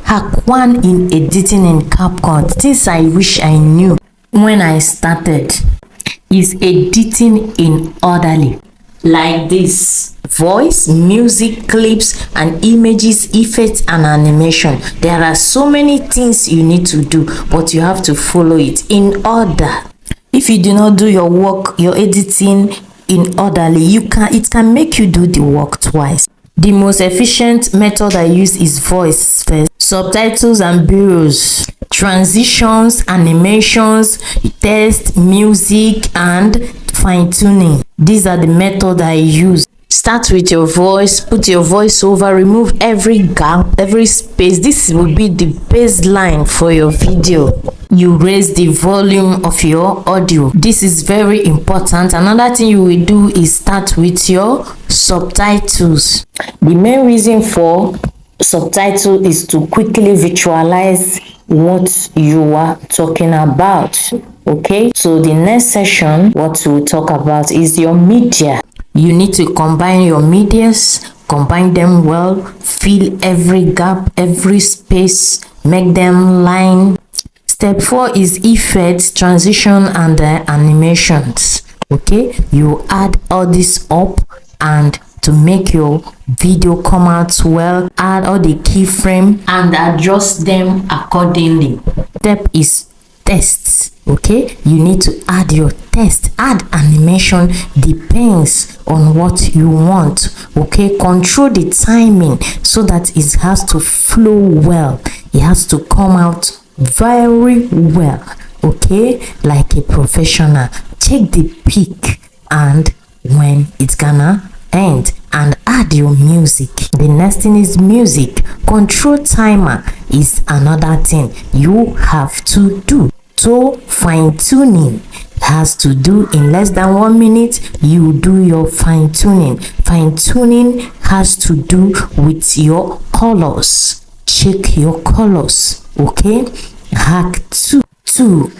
Hack 1 in editing in Capcut. Things I wish I knew when I started is editing in orderly. Like this: voice, music, clips and images, effects and animation. There are so many things you need to do, but you have to follow it in order. If you do not do your work, your editing in orderly, it can make you do the work twice. The most efficient method I use is voice first, subtitles and bureaus, transitions, animations, text, music and fine-tuning. These are the methods I use. Start with your voice, put your voice over, remove every gap, every space. This will be the baseline for your video. You raise the volume of your audio. This is very important. Another thing you will do is start with your subtitles. The main reason for subtitle is to quickly visualize what you are talking about. Okay, so the next session, what we'll talk about is your media. You need to combine your medias, combine them well, fill every gap, every space, make them line. Step 4 is effects, transition and animations. Okay, you add all this up, and to make your video come out well, add all the keyframe and adjust them accordingly. Step is tests. Okay, you need to add your text, add animation, depends on what you want. Okay, control the timing so that it has to flow well, it has to come out very well. Okay, like a professional. Check the peak and when it's gonna end, and add your music. The next thing is music. Control timer is another thing you have to do. So fine-tuning has to do in less than 1 minute. You do your fine-tuning. Fine-tuning has to do with your colors. Check your colors. Okay, hack 2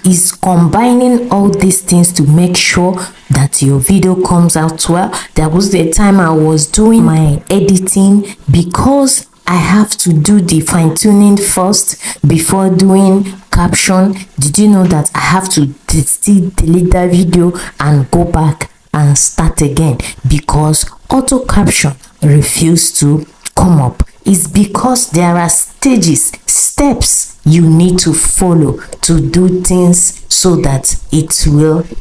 is combining all these things to make sure that your video comes out well. There was the time I was doing my editing, because I have to do the fine-tuning first before doing caption. Did you know that I have to still delete that video and go back and start again because auto caption refused to come up? It's because there are steps you need to follow to do things so that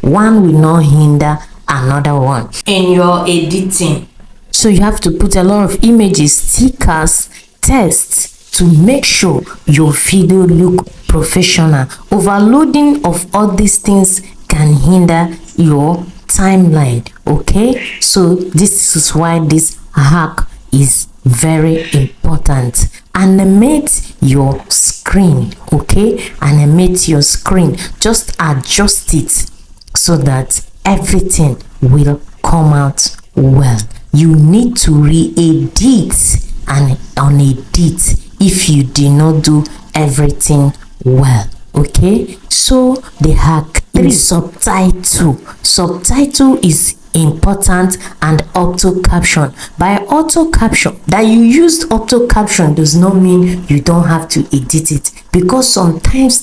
one will not hinder another one in your editing. So you have to put a lot of images, stickers, text to make sure your video look professional. Overloading of all these things can hinder your timeline. Okay, so this is why this hack is very important. Animate your screen. Okay, animate your screen. Just adjust it so that everything will come out well. You need to re-edit and unedit if you did not do everything well. Okay, so the hack 3, subtitle. Subtitle is important, and auto caption. By auto caption, that you used auto caption does not mean you don't have to edit it, because sometimes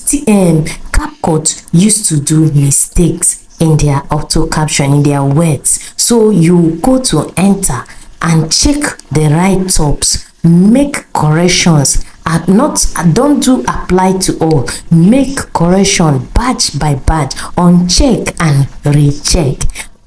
Capcut used to do mistakes in their auto caption, in their words. So you go to enter and check the write-ups, make corrections. Don't do apply to all, make correction batch by batch, uncheck and recheck.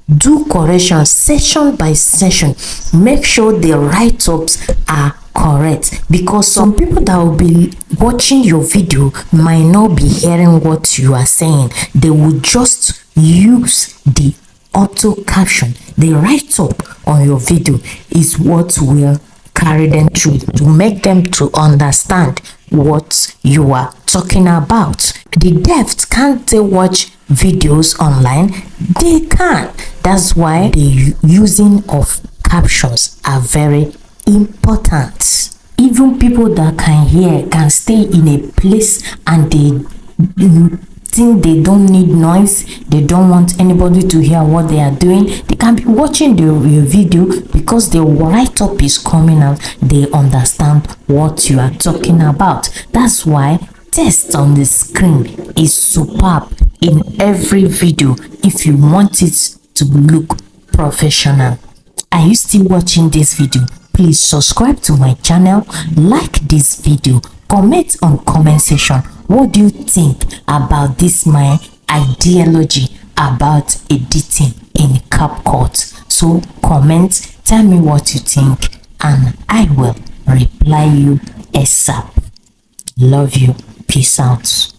Do correction session by session. Make sure the write-ups are correct, because some people that will be watching your video might not be hearing what you are saying. They will just use the auto caption. The write-up on your video is what will carry them through to make them to understand what you are talking about. The deaf can't they watch videos online? They can. That's why the using of captions are very important. Even people that can hear can stay in a place and they think they don't need noise, they don't want anybody to hear what they are doing, they can be watching your video because the write-up is coming out. They understand what you are talking about. That's why text on the screen is superb in every video if you want it to look professional. Are you still watching this video? Please subscribe to my channel, like this video, comment on comment section. What do you think about this my ideology about editing in Capcut? So comment, tell me what you think, and I will reply you ASAP. Love you. Peace out.